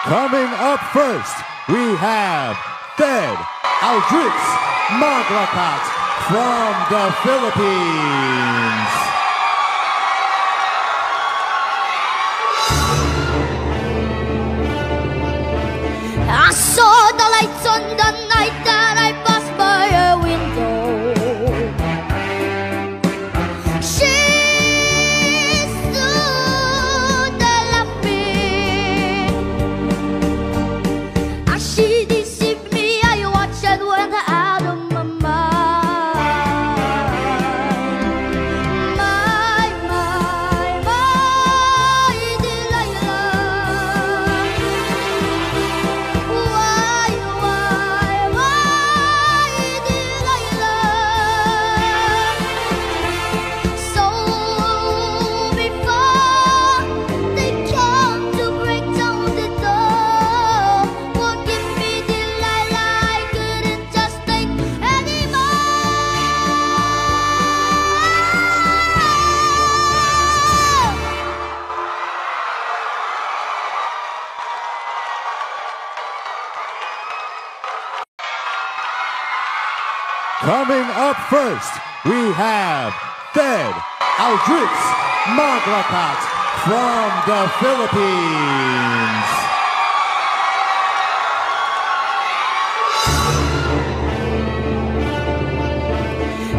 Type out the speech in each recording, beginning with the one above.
Coming up first, we have Thedd, Aldritz, Maglocot from the Philippines. I saw the lights on the night that I passed by her window. She stood there laughing. As she deceived me, I watched and went out of my mind. My Delilah. Why Delilah? So before they come to break down the door, forgive me, Delilah, I couldn't just take anymore. Coming up first, we have Thedd, Aldritz, Maglocot from the Philippines.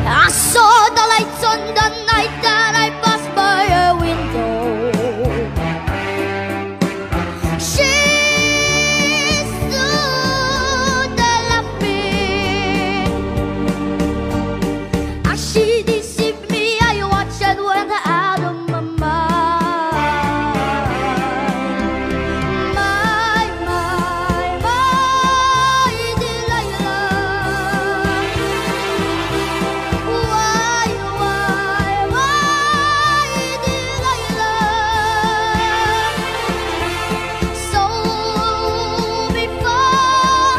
I saw the lights on the night that I passed by her window. She stood there laughing. As she deceived me, I watched and went out of my mind. My Delilah. Why Delilah? So before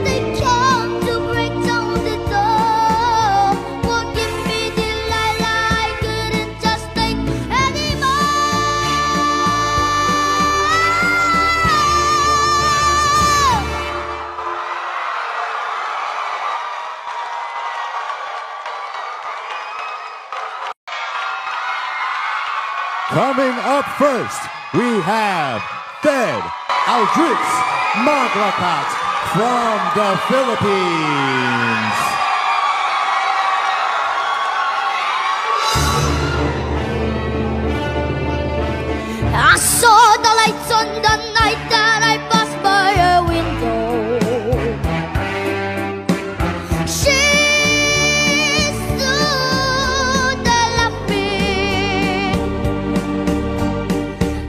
they come to break down the door, forgive me, Delilah, I couldn't just take anymore. Coming up first, we have Thedd, Aldritz, Maglocot from the Philippines. I saw the lights on the night that I passed by her window. She stood there laughing.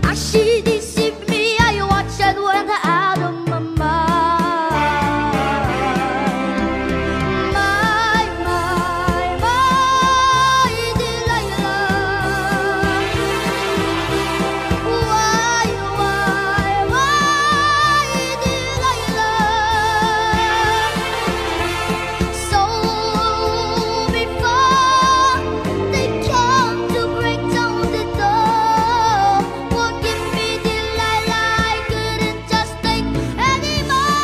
As she deceived me, I watched and went out of my mind. My Delilah. Why Delilah? So before they come to break down the door, forgive me, Delilah, I couldn't just take anymore.